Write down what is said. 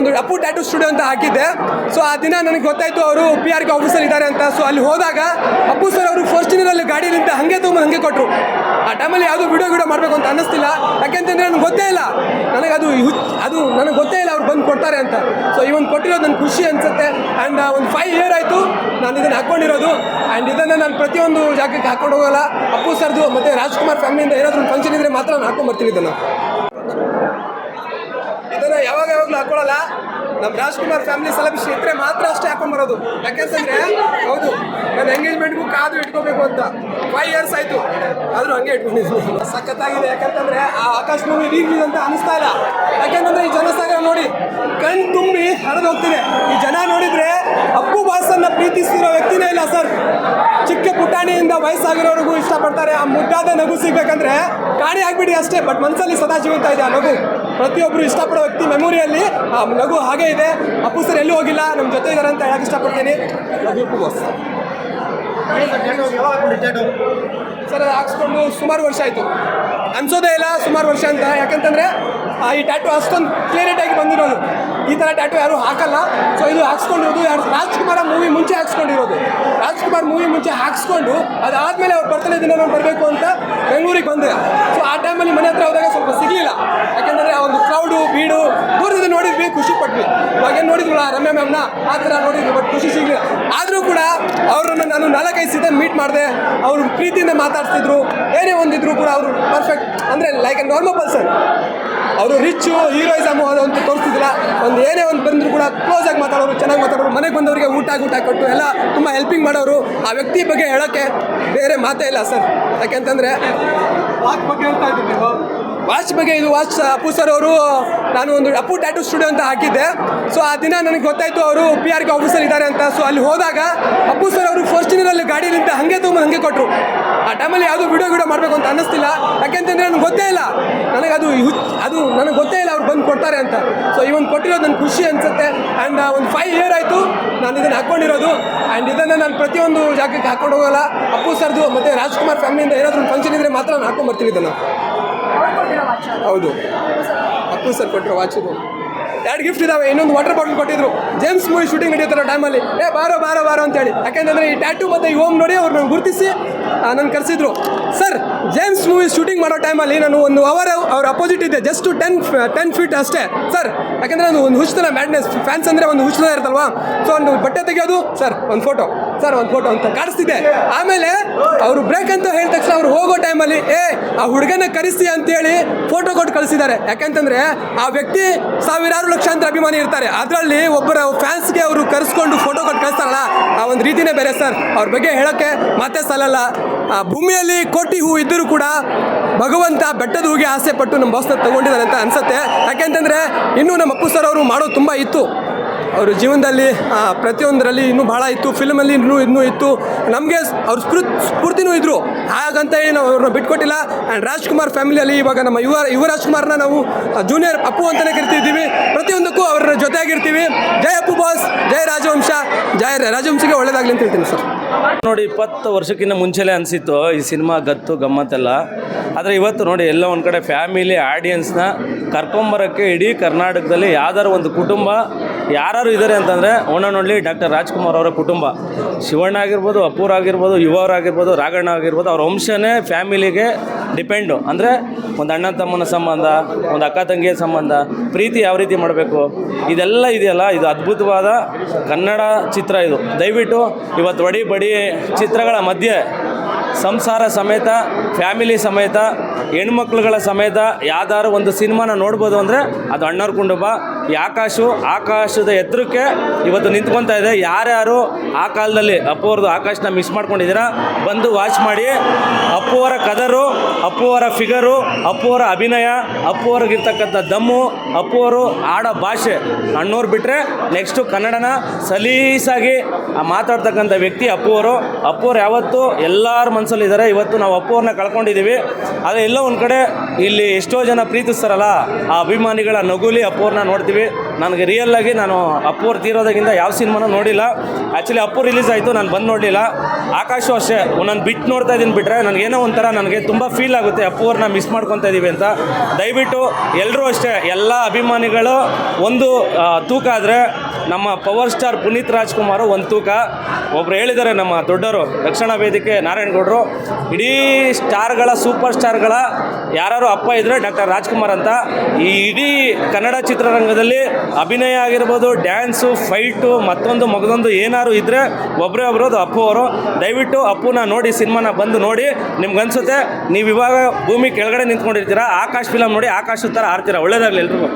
ಒಂದು Appu tattoo studio ಅಂತ ಹಾಕಿದ್ದೆ. ಸೊ ಆ ದಿನ ನನಗೆ ಗೊತ್ತಾಯಿತು ಅವರು PRK ಆಫೀಸಲ್ಲಿ ಇದ್ದಾರೆ ಅಂತ. ಸೊ ಅಲ್ಲಿ ಹೋದಾಗ ಅಪ್ಪು ಸರ್ ಅವರು ಫಾರ್ಚುನರಲ್ಲಿ ಗಾಡಿಲಿಂದ ಹಾಗೆ ತೊಗೊಂಡು ಹಾಗೆ ಕೊಟ್ಟರು. ಆ ಟೈಮಲ್ಲಿ ಯಾವುದೋ ವಿಡಿಯೋ ಮಾಡಬೇಕು ಅಂತ ಅನ್ನಿಸ್ತಿಲ್ಲ, ಯಾಕೆಂತಂದರೆ ನನಗೆ ಗೊತ್ತೇ ಇಲ್ಲ, ನನಗೆ ಅದು ನನಗೆ ಗೊತ್ತೇ ಇಲ್ಲ ಅವ್ರು ಬಂದು ಕೊಡ್ತಾರೆ ಅಂತ. ಸೊ ಇವನ್ ಕೊಟ್ಟಿರೋದು ನನಗೆ ಖುಷಿ ಅನಿಸುತ್ತೆ. ಆ್ಯಂಡ್ ಒಂದು 5 year ಆಯಿತು ನಾನು ಇದನ್ನು ಹಾಕ್ಕೊಂಡಿರೋದು. ಆ್ಯಂಡ್ ಇದನ್ನು ನಾನು ಪ್ರತಿಯೊಂದು ಜಾಗಕ್ಕೆ ಹಾಕ್ಕೊಂಡು ಹೋಗಲ್ಲ. ಅಪ್ಪು ಸರ್ದು ಮತ್ತು ರಾಜ್ಕುಮಾರ್ ಫ್ಯಾಮಿಲಿಯಿಂದ ಏನಾದರೂ ಫಂಕ್ಷನ್ ಇದ್ದರೆ ಮಾತ್ರ ನಾನು ಹಾಕ್ಕೊಂಬರ್ತೀನಿ. ಇದನ್ನು ಯಾವಾಗಲೂ ಹಾಕ್ಕೊಳ್ಳಲ್ಲ. ನಮ್ಮ ರಾಜ್ಕುಮಾರ್ ಫ್ಯಾಮಿಲಿ ಸೆಲೆಬ್ರೇಷನ್ ಇದ್ದರೆ ಮಾತ್ರ ಅಷ್ಟೇ ಹಾಕೊಂಬರೋದು. ಯಾಕೆಂತಂದರೆ ಹೌದು, ನಾನು ಎಂಗೇಜ್ಮೆಂಟ್ಗೂ ಕಾದು ಇಟ್ಕೋಬೇಕು ಅಂತ 5 years ಆಯಿತು, ಆದರೂ ಹಂಗೆ ಇಟ್ಕೊಂಡಿದ್ದೀನಿ. ಸಖತ್ತಾಗಿದೆ. ಯಾಕಂತಂದರೆ ಆ ಆಕಾಶ್ ಮೂವಿ ರಿಲೀಸ್ ಅಂತ ಅನಿಸ್ತಾ ಇಲ್ಲ. ಯಾಕೆಂತಂದರೆ ಈ ಜನಸಾಗರ ನೋಡಿ ಕಣ್ ತುಂಬಿ ಹರಿದು ಹೋಗ್ತಿದೆ. ಈ ಜನ ನೋಡಿದರೆ ಅಪ್ಪು ಬಾಸನ್ನು ಪ್ರೀತಿಸ್ತಿರೋ ವ್ಯಕ್ತಿನೇ ಇಲ್ಲ ಸರ್. ಚಿಕ್ಕ ಪುಟಾಣಿಯಿಂದ ವಯಸ್ಸಾಗಿರೋರಿಗೂ ಇಷ್ಟಪಡ್ತಾರೆ. ಆ ಮುದ್ದಾದ ನಗು ಸಿಗಬೇಕಂದ್ರೆ ಕಾಣಿ ಆಗಿಬಿಡಿ ಅಷ್ಟೇ, ಬಟ್ ಮನಸ್ಸಲ್ಲಿ ಸದಾ ಜೀವಂತ ಇದೆ ಆ ನಗು. ಪ್ರತಿಯೊಬ್ಬರು ಇಷ್ಟಪಡೋ ವ್ಯಕ್ತಿ ಮೆಮೊರಿಯಲ್ಲಿ ಆ ನಗು ಹಾಗೆ ಇದೆ. ಅಪ್ಪು ಸರ್ ಎಲ್ಲೂ ಹೋಗಿಲ್ಲ, ನಮ್ಮ ಜೊತೆ ಇದ್ದಾರೆ ಅಂತ ಹೇಳಕ್ಕೆ ಇಷ್ಟಪಡ್ತೀನಿ. ಅಪ್ಪು ಬಾಸ್ ಸರ್ ಹಾಕ್ಸ್ಕೊಂಡು ಸುಮಾರು ವರ್ಷ ಆಯಿತು, ಅನ್ಸೋದೇ ಇಲ್ಲ ಸುಮಾರು ವರ್ಷ ಅಂತ. ಯಾಕಂತಂದರೆ ಈ ಟ್ಯಾಟು ಅಷ್ಟೊಂದು ಕ್ಲಿಯರಿಟಾಗಿ ಬಂದಿರೋದು. ಈ ಥರ ಟ್ಯಾಟು ಯಾರು ಹಾಕಲ್ಲ. ಸೊ ಇದು ಹಾಕ್ಸ್ಕೊಂಡಿರೋದು ಯಾರು ರಾಜ್ಕುಮಾರ್ ಮೂವಿ ಮುಂಚೆ ಹಾಕ್ಸ್ಕೊಂಡಿರೋದು. ರಾಜ್ಕುಮಾರ್ ಮೂವಿ ಮುಂಚೆ ಹಾಕ್ಸ್ಕೊಂಡು ಅದಾದಮೇಲೆ ಅವ್ರು ಬರ್ತಡೇ ದಿನ ನಾನು ಬರಬೇಕು ಅಂತ ಬೆಂಗಳೂರಿಗೆ ಬಂದೆ. ಸೊ ಆ ಟೈಮಲ್ಲಿ ಮನೆ ಹತ್ರ ಹೋದಾಗ ಸ್ವಲ್ಪ ಸಿಗಲಿಲ್ಲ. ಯಾಕೆಂದರೆ ಆ ಒಂದು ಕ್ರೌಡು ಬೀಡು ದೂರದಿಂದ ನೋಡಿದ್ವಿ, ಖುಷಿ ಪಟ್ವಿ. ಇವಾಗೇನು ನೋಡಿದ್ವಲ್ಲ ರಮ್ಯಾ ಮ್ಯಾಮ್ನ ಆ ಥರ ನೋಡಿದ್ವಿ, ಬಟ್ ಖುಷಿ ಸಿಗಲಿಲ್ಲ. ಆದರೂ ಕೂಡ ಅವರನ್ನು ನಾನು 4-5 ಸೀಸನ್ ಮೀಟ್ ಮಾಡಿದೆ. ಅವರು ಪ್ರೀತಿಯಿಂದ ಮಾತಾಡ್ತಿದ್ರು. ಏನೇ ಒಂದಿದ್ರು ಕೂಡ ಅವರು ಪರ್ಫೆಕ್ಟ್, ಅಂದರೆ ಲೈಕ್ ಎ ನಾರ್ಮಲ್ ಪರ್ಸನ್. ಅವರು ರಿಚ್ಚು ಹೀರೋಯಿಸಮು ಅದಂತೂ ತೋರಿಸ್ತಿದ್ದಿಲ್ಲ. ಒಂದು ಏನೇ ಒಂದು ಬಂದರೂ ಕೂಡ ಕ್ಲೋಸಾಗಿ ಮಾತಾಡೋರು, ಚೆನ್ನಾಗಿ ಮಾತಾಡೋರು. ಮನೆಗೆ ಬಂದವರಿಗೆ ಊಟ ಕೊಟ್ಟು ಎಲ್ಲ ತುಂಬ ಹೆಲ್ಪಿಂಗ್ ಮಾಡೋರು. ಆ ವ್ಯಕ್ತಿ ಬಗ್ಗೆ ಹೇಳೋಕ್ಕೆ ಬೇರೆ ಮಾತೇ ಇಲ್ಲ ಸರ್. ಯಾಕೆಂತಂದರೆ ವಾಚ್ ಬಗ್ಗೆ ಹೇಳ್ತಾ ಇದ್ದೀನಿ. ವಾಚ್ ಬಗ್ಗೆ ಇದು ವಾಚ್ ಅಪ್ಪು ಸರ್ ಅವರು ನಾನು ಒಂದು ಅಪ್ಪು ಟ್ಯಾಟೂ ಸ್ಟುಡಿಯೋ ಅಂತ ಹಾಕಿದ್ದೆ. ಸೊ ಆ ದಿನ ನನಗೆ ಗೊತ್ತಾಯಿತು ಅವರು PRK ಆಫೀಸಲ್ಲಿ ಇದ್ದಾರೆ ಅಂತ. ಸೊ ಅಲ್ಲಿ ಹೋದಾಗ ಅಪ್ಪು ಸರ್ ಅವರು ಫಾರ್ಚುನರಲ್ಲಿ ಗಾಡಿಲಿಂದ ಹಾಗೆ ತೊಗೊಂಡು ಹಾಗೆ ಕೊಟ್ಟರು. ಆ ಟೈಮಲ್ಲಿ ಯಾವುದೋ ವಿಡಿಯೋ ಮಾಡಬೇಕು ಅಂತ ಅನ್ನಿಸ್ತಿಲ್ಲ, ಯಾಕೆಂತಂದರೆ ನನಗೆ ಗೊತ್ತೇ ಇಲ್ಲ, ನನಗೆ ನನಗೆ ಗೊತ್ತೇ ಇಲ್ಲ ಅವ್ರು ಬಂದು ಕೊಡ್ತಾರೆ ಅಂತ. ಸೊ ಇವನ್ ಕೊಟ್ಟಿರೋದು ನನಗೆ ಖುಷಿ ಅನಿಸುತ್ತೆ. ಆ್ಯಂಡ್ ಒಂದು 5 year ಆಯಿತು ನಾನು ಇದನ್ನು ಹಾಕ್ಕೊಂಡಿರೋದು. ಆ್ಯಂಡ್ ಇದನ್ನು ನಾನು ಪ್ರತಿಯೊಂದು ಜಾಗಕ್ಕೆ ಹಾಕ್ಕೊಂಡು ಹೋಗಲ್ಲ. ಅಪ್ಪು ಸರ್ದು ಮತ್ತು ರಾಜ್ಕುಮಾರ್ ಫ್ಯಾಮಿಲಿಯಿಂದ ಏನಾದರೂ ಫಂಕ್ಷನ್ ಇದ್ದರೆ ಮಾತ್ರ ನಾನು ಹಾಕ್ಕೊಂಬರ್ತೀನಿ ಇದನ್ನು. ಹೌದು, ಅಪ್ಪು ಸರ್ ಕೊಟ್ಟರು ವಾಚ್. ಇದು 2 ಗಿಫ್ಟ್ ಇದ್ದಾವೆ. ಇನ್ನೊಂದು ವಾಟರ್ ಬಾಟಲ್ ಕೊಟ್ಟಿದ್ರು. ಜೇಮ್ಸ್ ಮೂವಿ ಶೂಟಿಂಗ್ ನಡೆಯುತ್ತಿರೋ ಟೈಮಲ್ಲಿ ಬಾರೋ ಅಂತೇಳಿ. ಯಾಕೆಂತಂದರೆ ಈ ಟ್ಯಾಟೂ ಮತ್ತು ಈ ಹೋಮ್ ನೋಡಿ ಅವ್ರು ನಾನು ಗುರುತಿಸಿ ನಾನು ಕರೆಸಿದ್ರು. ಸರ್ ಜೇಮ್ಸ್ ಮೂವಿ ಶೂಟಿಂಗ್ ಮಾಡೋ ಟೈಮಲ್ಲಿ ನಾನು 1 hour ಅವ್ರ ಅಪೋಸಿಟ್ ಇದ್ದೆ, ಜಸ್ಟ್ 10 feet ಅಷ್ಟೇ ಸರ್. ಯಾಕೆಂದರೆ ಒಂದು ಹುಚ್ಚನ ಮ್ಯಾಡ್ನೆಸ್, ಫ್ಯಾನ್ಸ್ ಅಂದರೆ ಒಂದು ಹುಚ್ಚನ ಇರುತ್ತಲ್ವಾ. ಸೊ ಒಂದು ಬಟ್ಟೆ ತೆಗೆಯೋದು, ಸರ್ ಒಂದು ಫೋಟೋ ಅಂತ ಕಾಣಿಸ್ತಿದ್ದೆ. ಆಮೇಲೆ ಅವರು ಬ್ರೇಕ್ ಅಂತ ಹೇಳಿದ ತಕ್ಷಣ ಅವ್ರು ಹೋಗೋ ಟೈಮಲ್ಲಿ ಆ ಹುಡುಗನ ಕರೆಸಿ ಅಂತೇಳಿ ಫೋಟೋ ಕೊಟ್ಟು ಕಳಿಸಿದ್ದಾರೆ. ಯಾಕೆಂತಂದರೆ ಆ ವ್ಯಕ್ತಿ ಸಾವಿರಾರು ಲಕ್ಷಾಂತರ ಅಭಿಮಾನಿ ಇರ್ತಾರೆ. ಅದರಲ್ಲಿ ಒಬ್ಬರ ಫ್ಯಾನ್ಸ್ಗೆ ಅವರು ಕರೆಸ್ಕೊಂಡು ಫೋಟೋ ಕೊಟ್ಟು ಕಳಿಸ್ತಾರಲ್ಲ, ಆ ಒಂದು ರೀತಿನೇ ಬೇರೆ ಸರ್. ಅವ್ರ ಬಗ್ಗೆ ಹೇಳೋಕ್ಕೆ ಮಾತೇ ಸಾಲಲ್ಲ. ಭೂಮಿಯಲ್ಲಿ ಕೋಟಿ ಹೂ ಇದ್ದರೂ ಕೂಡ ಭಗವಂತ ಬೆಟ್ಟದ ಹೂಗೆ ಆಸೆ ಪಟ್ಟು ನಮ್ಮ ಬಾಸ್ನ ತಗೊಂಡಿದ್ದಾರೆ ಅಂತ ಅನಿಸುತ್ತೆ. ಯಾಕೆಂತಂದರೆ ಇನ್ನೂ ನಮ್ಮ ಅಪ್ಪು ಸರ್ ಅವರು ಮಾಡೋದು ತುಂಬ ಇತ್ತು. ಅವರು ಜೀವನದಲ್ಲಿ ಪ್ರತಿಯೊಂದರಲ್ಲಿ ಇನ್ನೂ ಭಾಳ ಇತ್ತು. ಫಿಲ್ಮಲ್ಲಿ ಇನ್ನೂ ಇತ್ತು. ನಮಗೆ ಅವ್ರ ಸ್ಫೂರ್ತಿನೂ ಇದ್ದರು. ಹಾಗಂತ ಹೇಳಿ ನಾವು ಅವ್ರನ್ನ ಬಿಟ್ಕೊಟ್ಟಿಲ್ಲ. ಆ್ಯಂಡ್ ರಾಜ್ಕುಮಾರ್ ಫ್ಯಾಮಿಲಿಯಲ್ಲಿ ಇವಾಗ ನಮ್ಮ ಯುವ ರಾಜ್ಕುಮಾರ್ನ ನಾವು ಜೂನಿಯರ್ ಅಪ್ಪು ಅಂತಲೇ ಕರಿತಿದ್ದೀವಿ. ಪ್ರತಿಯೊಂದಕ್ಕೂ ಅವರ ಜೊತೆಯಾಗಿರ್ತೀವಿ. ಜೈ ಅಪ್ಪು ಬಾಸ್, ಜೈ ರಾಜವಂಶ, ಜೈ ರಾಜವಂಶಿಗೆ ಒಳ್ಳೇದಾಗಲಿ ಅಂತ ಹೇಳ್ತೀನಿ ಸರ್. ನೋಡಿ 20 ವರ್ಷಕ್ಕಿಂತ ಮುಂಚೆಲೇ ಅನಿಸಿತ್ತು ಈ ಸಿನಿಮಾ ಗತ್ತು ಗಮ್ಮತ್ತೆಲ್ಲ. ಆದರೆ ಇವತ್ತು ನೋಡಿ ಎಲ್ಲ ಒಂದು ಕಡೆ ಫ್ಯಾಮಿಲಿ ಆಡಿಯನ್ಸ್ನ ಕರ್ಕೊಂಬರೋಕ್ಕೆ ಇಡೀ ಕರ್ನಾಟಕದಲ್ಲಿ ಯಾವ್ದಾದ್ರು ಒಂದು ಕುಟುಂಬ ಯಾರು ಇದ್ದಾರೆ ಅಂತಂದರೆ ಓಣನೊಳ್ಳಿ ಡಾಕ್ಟರ್ ರಾಜ್ಕುಮಾರ್ ಅವರ ಕುಟುಂಬ. ಶಿವಣ್ಣ ಆಗಿರ್ಬೋದು, ಅಪ್ಪೂರ್ ಆಗಿರ್ಬೋದು, ಯುವರಾಗಿರ್ಬೋದು, ರಾಘಣ್ಣ ಆಗಿರ್ಬೋದು, ಅವ್ರ ವಂಶನೇ ಫ್ಯಾಮಿಲಿಗೆ ಡಿಪೆಂಡು. ಅಂದರೆ ಒಂದು ಅಣ್ಣ ತಮ್ಮನ ಸಂಬಂಧ, ಒಂದು ಅಕ್ಕ ತಂಗಿಯ ಸಂಬಂಧ, ಪ್ರೀತಿ ಯಾವ ರೀತಿ ಮಾಡಬೇಕು, ಇದೆಲ್ಲ ಇದೆಯಲ್ಲ, ಇದು ಅದ್ಭುತವಾದ ಕನ್ನಡ ಚಿತ್ರ. ಇದು ದಯವಿಟ್ಟು ಇವತ್ತು ಒಡಿ ಬಡಿ ಚಿತ್ರಗಳ ಮಧ್ಯೆ ಸಂಸಾರ ಸಮೇತ, ಫ್ಯಾಮಿಲಿ ಸಮೇತ, ಹೆಣ್ಮಕ್ಳುಗಳ ಸಮೇತ ಯಾವ್ದಾದ್ರು ಒಂದು ಸಿನಿಮಾನ ನೋಡ್ಬೋದು ಅಂದರೆ ಅದು ಅಣ್ಣವ್ರ ಕುಟುಂಬ. ಈ ಆಕಾಶದ ಎತ್ತರಕ್ಕೆ ಇವತ್ತು ನಿಂತ್ಕೊತಾ ಇದೆ. ಯಾರ್ಯಾರು ಆ ಕಾಲದಲ್ಲಿ ಅಪ್ಪುವ್ರದ್ದು ಆಕಾಶನ ಮಿಸ್ ಮಾಡ್ಕೊಂಡಿದ್ದೀರಾ, ಬಂದು ವಾಚ್ ಮಾಡಿ. ಅಪ್ಪುವರ ಕದರು, ಅಪ್ಪುವರ ಫಿಗರು, ಅಪ್ಪುವರ ಅಭಿನಯ, ಅಪ್ಪುವರಿಗಿರ್ತಕ್ಕಂಥ ದಮ್ಮು, ಅಪ್ಪುವರು ಆಡೋ ಭಾಷೆ, ಅಣ್ಣವ್ರು ಬಿಟ್ಟರೆ ನೆಕ್ಸ್ಟು ಕನ್ನಡನ ಸಲೀಸಾಗಿ ಮಾತಾಡ್ತಕ್ಕಂಥ ವ್ಯಕ್ತಿ ಅಪ್ಪುವರು ಯಾವತ್ತೂ ಎಲ್ಲರ ಮನಸ್ಸಲ್ಲಿದ್ದಾರೆ. ಇವತ್ತು ನಾವು ಅಪ್ಪುವ್ರನ್ನ ಕಳ್ಕೊಂಡಿದ್ದೀವಿ. ಆದರೆ ಎಲ್ಲೋ ಒಂದು ಕಡೆ ಇಲ್ಲಿ ಎಷ್ಟೋ ಜನ ಪ್ರೀತಿಸ್ತಾರಲ್ಲ, ಆ ಅಭಿಮಾನಿಗಳ ನಗುಲಿ ಅಪ್ಪುವ್ರನ್ನ ನೋಡ್ತೀವಿ. ನನಗೆ ರಿಯಲ್ಲಾಗಿ ನಾನು ಅಪ್ಪು ಅವ್ರು ತೀರೋದಾಗಿಂದ ಯಾವ ಸಿನಿಮಾನೂ ನೋಡಿಲ್ಲ. ಆ್ಯಕ್ಚುಲಿ ಅಪ್ಪು ರಿಲೀಸ್ ಆಯಿತು, ನಾನು ಬಂದು ನೋಡಲಿಲ್ಲ. ಆಕಾಶು ಅಷ್ಟೇ, ನಾನು ಬಿಟ್ಟು ನೋಡ್ತಾ ಇದ್ದೀನಿ ಬಿಟ್ಟರೆ ನನಗೇನೋ ಒಂಥರ ನನಗೆ ತುಂಬ ಫೀಲ್ ಆಗುತ್ತೆ ಅಪ್ಪು ಅವ್ರನ್ನ ಮಿಸ್ ಮಾಡ್ಕೊತಾ ಇದ್ದೀವಿ ಅಂತ. ದಯವಿಟ್ಟು ಎಲ್ಲರೂ ಅಷ್ಟೇ, ಎಲ್ಲ ಅಭಿಮಾನಿಗಳು ಒಂದು ತೂಕ ಆದರೆ ನಮ್ಮ ಪವರ್ ಸ್ಟಾರ್ ಪುನೀತ್ ರಾಜ್ಕುಮಾರ್ ಒಂದು ತೂಕ. ಒಬ್ರು ಹೇಳಿದ್ದಾರೆ ನಮ್ಮ ದೊಡ್ಡವರು ರಕ್ಷಣಾ ವೇದಿಕೆ ನಾರಾಯಣಗೌಡರು, ಇಡೀ ಸ್ಟಾರ್ಗಳ ಸೂಪರ್ ಸ್ಟಾರ್ಗಳ ಯಾರು ಅಪ್ಪ ಇದ್ದರೆ ಡಾಕ್ಟರ್ ರಾಜ್ಕುಮಾರ್ ಅಂತ. ಈ ಇಡೀ ಕನ್ನಡ ಚಿತ್ರರಂಗದಲ್ಲಿ ಅಭಿನಯ ಆಗಿರ್ಬೋದು, ಡ್ಯಾನ್ಸು, ಫೈಟು, ಮತ್ತೊಂದು ಮಗದೊಂದು ಏನಾದ್ರು ಇದ್ದರೆ ಒಬ್ಬರೇ ಒಬ್ಬರದು ಅಪ್ಪು ಅವರು. ದಯವಿಟ್ಟು ಅಪ್ಪುನ ನೋಡಿ, ಸಿನಿಮಾನ ಬಂದು ನೋಡಿ. ನಿಮ್ಗನ್ಸುತ್ತೆ ನೀವು ಇವಾಗ ಭೂಮಿ ಕೆಳಗಡೆ ನಿಂತ್ಕೊಂಡಿರ್ತೀರಾ, ಆಕಾಶ್ ಫಿಲಮ್ ನೋಡಿ ಆಕಾಶ ಥರ ಆಡ್ತೀರಾ. ಒಳ್ಳೇದಾಗಲಿ ಎಲ್ರಿಗೂ.